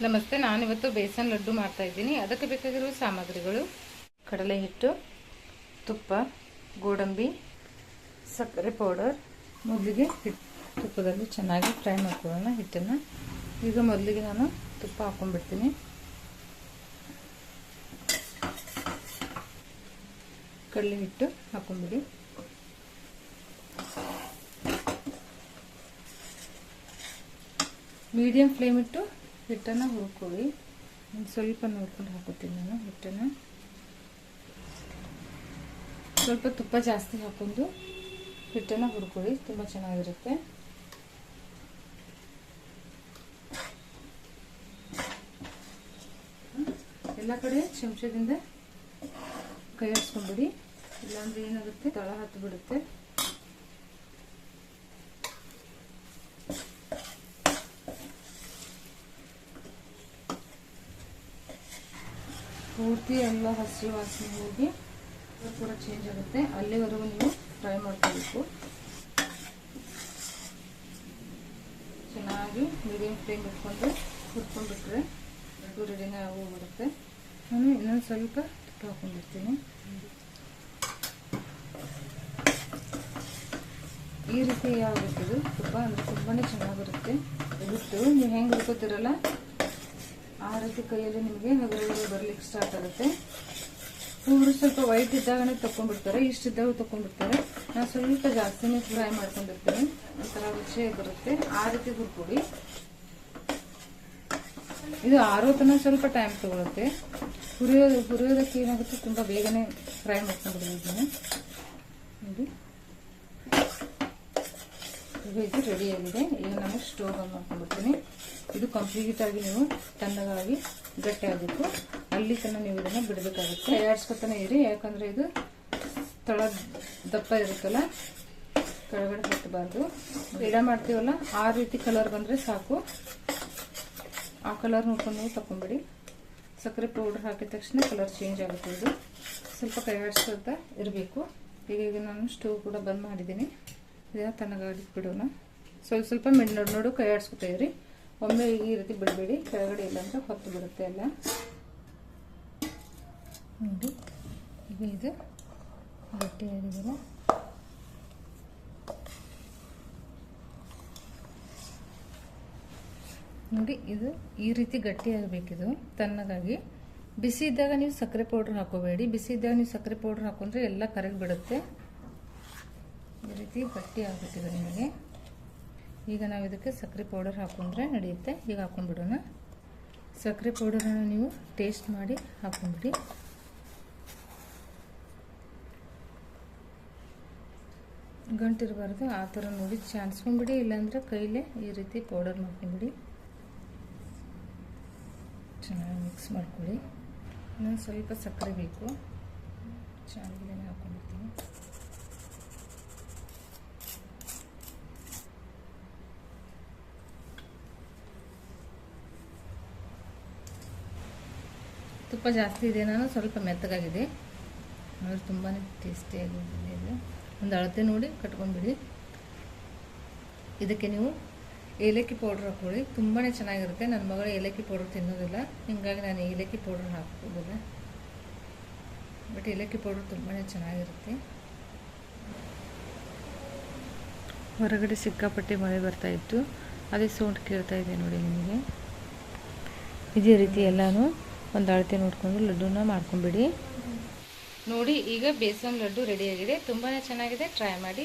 ನಮಸ್ತೆ, ನಾನಿವತ್ತು ಬೇಸನ್ ಲಡ್ಡು ಮಾಡ್ತಾ ಇದ್ದೀನಿ. ಅದಕ್ಕೆ ಬೇಕಾಗಿರುವ ಸಾಮಗ್ರಿಗಳು: ಕಡಲೆ ಹಿಟ್ಟು, ತುಪ್ಪ, ಗೋಡಂಬಿ, ಸಕ್ಕರೆ ಪೌಡರ್. ಮೊದಲಿಗೆ ತುಪ್ಪದಲ್ಲಿ ಚೆನ್ನಾಗಿ ಫ್ರೈ ಮಾಡ್ಕೊಳ್ಳೋಣ ಹಿಟ್ಟನ್ನು. ಈಗ ಮೊದಲಿಗೆ ನಾನು ತುಪ್ಪ ಹಾಕೊಂಡ್ಬಿಡ್ತೀನಿ. ಕಡಲೆ ಹಿಟ್ಟು ಹಾಕೊಂಡ್ಬಿಡಿ. ಮೀಡಿಯಂ ಫ್ಲೇಮ್ ಇಟ್ಟು ಹಿಟ್ಟನ್ನು ಹುರ್ಕೊಳ್ಳಿ. ಸ್ವಲ್ಪ ನೋಡ್ಕೊಂಡು ಹಾಕೋತೀನಿ ನಾನು ಹಿಟ್ಟನ್ನು. ಸ್ವಲ್ಪ ತುಪ್ಪ ಜಾಸ್ತಿ ಹಾಕೊಂಡು ಹಿಟ್ಟನ್ನು ಹುರ್ಕೊಳ್ಳಿ, ತುಂಬ ಚೆನ್ನಾಗಿರುತ್ತೆ. ಎಲ್ಲ ಕಡೆ ಚಮಚದಿಂದ ಕೈ ಆಡಿಸ್ಕೊಂಡ್ಬಿಡಿ, ಇಲ್ಲಾಂದ್ರೆ ಏನಾಗುತ್ತೆ, ತಳ ಹತ್ತು ಬಿಡುತ್ತೆ. ಪೂರ್ತಿ ಎಲ್ಲ ಹಸಿರು ವಾಸನೆ ಹೋಗಿ ಪೂರ ಚೇಂಜ್ ಆಗುತ್ತೆ. ಅಲ್ಲಿವರೆಗೂ ನೀವು ಫ್ರೈ ಮಾಡ್ಕೋಬೇಕು. ಚೆನ್ನಾಗಿ ಮೀಡಿಯಂ ಫ್ಲೇಮ್ ಇಟ್ಕೊಂಡು ಹುರ್ಕೊಂಡ್ಬಿಟ್ರೆ ಲಡ್ಡು ರೆಡಿನೇ ಆಗೋಗ್ಬಿಡುತ್ತೆ. ನಾನು ಇನ್ನೊಂದು ಸ್ವಲ್ಪ ತುಪ್ಪ ಹಾಕೊಂಡಿರ್ತೀನಿ. ಈ ರೀತಿ ಆಗುತ್ತೆ ಇದು ತುಪ್ಪ, ಅಂದರೆ ತುಂಬಾ ಚೆನ್ನಾಗಿರುತ್ತೆ. ಹಿಟ್ಟು ನೀವು ಹೆಂಗೆ ಹುರ್ಕೋತಿರಲ್ಲ ಆ ರೀತಿ ಕೈಯಲ್ಲಿ ನಿಮಗೆ ಹಗಲು ಬರ್ಲಿಕ್ಕೆ ಸ್ಟಾರ್ಟ್ ಆಗುತ್ತೆ. ಇವರು ಸ್ವಲ್ಪ ವೈಟ್ ಇದ್ದಾಗನೇ ತಕೊಂಡ್ಬಿಡ್ತಾರೆ, ಇಷ್ಟಿದ್ದಾಗ ತಕೊಂಡ್ಬಿಡ್ತಾರೆ. ನಾನು ಸ್ವಲ್ಪ ಜಾಸ್ತಿನೇ ಫ್ರೈ ಮಾಡ್ಕೊಂಡಿರ್ತೀನಿ, ಒಂಥರ ರುಚಿ ಬರುತ್ತೆ. ಆ ರೀತಿ ಹುರ್ಕೊಡಿ. ಇದು ಆರೋ ತನಕ ಸ್ವಲ್ಪ ಟೈಮ್ ತಗೊಳುತ್ತೆ. ಹುರಿಯೋದಕ್ಕೆ ಏನಾಗುತ್ತೆ, ತುಂಬ ಬೇಗನೆ ಫ್ರೈ ಮಾಡ್ಕೊಂಡಿದ್ದೀನಿ ನೋಡಿ. ಈಗ ಇದು ರೆಡಿ ಆಗಿದೆ. ಈಗ ನಾನು ಸ್ಟೋವ್ ಆನ್ ಮಾಡ್ಕೊಂಡ್ಬಿಡ್ತೀನಿ. ಇದು ಕಂಪ್ಲೀಟ್ ಆಗಿ ನೀವು ತಣ್ಣಗಾಗಿ ಗಟ್ಟಿ ಆಗಬೇಕು. ಅಲ್ಲಿ ತನಕ ನೀವು ಇದನ್ನು ಬಿಡಬೇಕಾಗುತ್ತೆ. ಆಡಿಸ್ಕೊತಾನೆ ಇರಿ, ಯಾಕಂದರೆ ಇದು ತಳ ದಪ್ಪ ಇರುತ್ತಲ್ಲ, ಕೆಳಗಡೆ ಹತ್ತಬಾರ್ದು. ಎಡ ಮಾಡ್ತೀವಲ್ಲ ಆ ರೀತಿ ಕಲರ್ ಬಂದರೆ ಸಾಕು. ಆ ಕಲರ್ ನೋಡ್ಕೊಂಡು ನೀವು ತಗೊಂಡ್ಬಿಡಿ. ಸಕ್ಕರೆ ಪೌಡರ್ ಹಾಕಿದ ತಕ್ಷಣ ಕಲರ್ ಚೇಂಜ್ ಆಗುತ್ತೆ. ಇದು ಸ್ವಲ್ಪ ಕೈ ಆಡಿಸ್ಕೊಳ್ತಾ ಇರಬೇಕು. ಈಗ ನಾನು ಸ್ಟೋವ್ ಕೂಡ ಬಂದ್ ಮಾಡಿದ್ದೀನಿ. ಇದನ್ನು ತಣ್ಣಗಾಗಿ ಬಿಡೋಣ. ಸ್ವಲ್ಪ ನೋಡು ಕೈ ಆಡಿಸ್ಕೊತಾ ಇರಿ. ಒಮ್ಮೆ ಈ ರೀತಿ ಬಿಡಬೇಡಿ, ಕೆಳಗಡೆ ಇಲ್ಲ ಅಂತ ಹೊತ್ತು ಬಿಡುತ್ತೆ ಎಲ್ಲ ನೋಡಿ. ಈಗ ಇದು ಗಟ್ಟಿಯಾಗಿದ್ದೀರ ನೋಡಿ. ಇದು ಈ ರೀತಿ ಗಟ್ಟಿಯಾಗಬೇಕಿದು ತಣ್ಣಗಾಗಿ. ಬಿಸಿ ಇದ್ದಾಗ ನೀವು ಸಕ್ಕರೆ ಪೌಡ್ರ್ ಹಾಕೋಬೇಡಿ. ಬಿಸಿ ಇದ್ದಾಗ ನೀವು ಸಕ್ಕರೆ ಪೌಡ್ರ್ ಹಾಕೊಂಡ್ರೆ ಎಲ್ಲ ಕರಗಿ ಬಿಡುತ್ತೆ. ಈ ರೀತಿ ಗಟ್ಟಿ ಆಗಬೇಕಿದೆ ನಿಮಗೆ. ಈಗ ನಾವು ಇದಕ್ಕೆ ಸಕ್ಕರೆ ಪೌಡರ್ ಹಾಕೊಂಡ್ರೆ ನಡೆಯುತ್ತೆ. ಈಗ ಹಾಕೊಂಡ್ಬಿಡೋಣ. ಸಕ್ಕರೆ ಪೌಡರನ್ನು ನೀವು ಟೇಸ್ಟ್ ಮಾಡಿ ಹಾಕೊಂಡ್ಬಿಡಿ. ಗಂಟಿರಬಾರ್ದು, ಆ ಥರ ನೋಡಿ ಚಾನ್ಸ್ಕೊಂಡ್ಬಿಡಿ. ಇಲ್ಲಾಂದರೆ ಕೈಲೇ ಈ ರೀತಿ ಪೌಡರ್ ಮಾಡ್ಕೊಂಡ್ಬಿಡಿ. ಚೆನ್ನಾಗಿ ಮಿಕ್ಸ್ ಮಾಡ್ಕೊಳ್ಳಿ. ಇನ್ನೊಂದು ಸ್ವಲ್ಪ ಸಕ್ಕರೆ ಬೇಕು, ಚೆನ್ನಾಗಿ ಹಾಕೊಂಡ್ಬಿಡ್ತೀನಿ. ತುಪ್ಪ ಜಾಸ್ತಿ ಇದೆ, ನಾನು ಸ್ವಲ್ಪ ಮೆತ್ತಗಾಗಿದೆ. ಆದರೆ ತುಂಬಾ ಟೇಸ್ಟಿಯಾಗಿದೆ ಇದು. ಒಂದು ಅಳತೆ ನೋಡಿ ಕಟ್ಕೊಂಡ್ಬಿಡಿ. ಇದಕ್ಕೆ ನೀವು ಏಲಕ್ಕಿ ಪೌಡ್ರ್ ಹಾಕ್ಕೊಳ್ಳಿ, ತುಂಬಾ ಚೆನ್ನಾಗಿರುತ್ತೆ. ನನ್ನ ಮಗಳು ಏಲಕ್ಕಿ ಪೌಡ್ರ್ ತಿನ್ನೋದಿಲ್ಲ, ಹೀಗಾಗಿ ನಾನು ಏಲಕ್ಕಿ ಪೌಡ್ರ್ ಹಾಕೋದಿಲ್ಲ. ಬಟ್ ಏಲಕ್ಕಿ ಪೌಡ್ರ್ ತುಂಬಾ ಚೆನ್ನಾಗಿರುತ್ತೆ. ಹೊರಗಡೆ ಸಿಕ್ಕಾಪಟ್ಟೆ ಮಳೆ ಬರ್ತಾಯಿತ್ತು, ಅದೇ ಸೌಂಡ್ ಕೇಳ್ತಾ ಇದೆ ನೋಡಿ ನಿಮಗೆ. ಇದೇ ರೀತಿ ಎಲ್ಲನೂ ಒಂದು ಅಳತೆ ನೋಡಿಕೊಂಡು ಲಡ್ಡುನ ಮಾಡ್ಕೊಂಬಿಡಿ ನೋಡಿ. ಈಗ ಬೇಸನ್ ಲಡ್ಡು ರೆಡಿಯಾಗಿದೆ, ತುಂಬಾ ಚೆನ್ನಾಗಿದೆ. ಟ್ರೈ ಮಾಡಿ.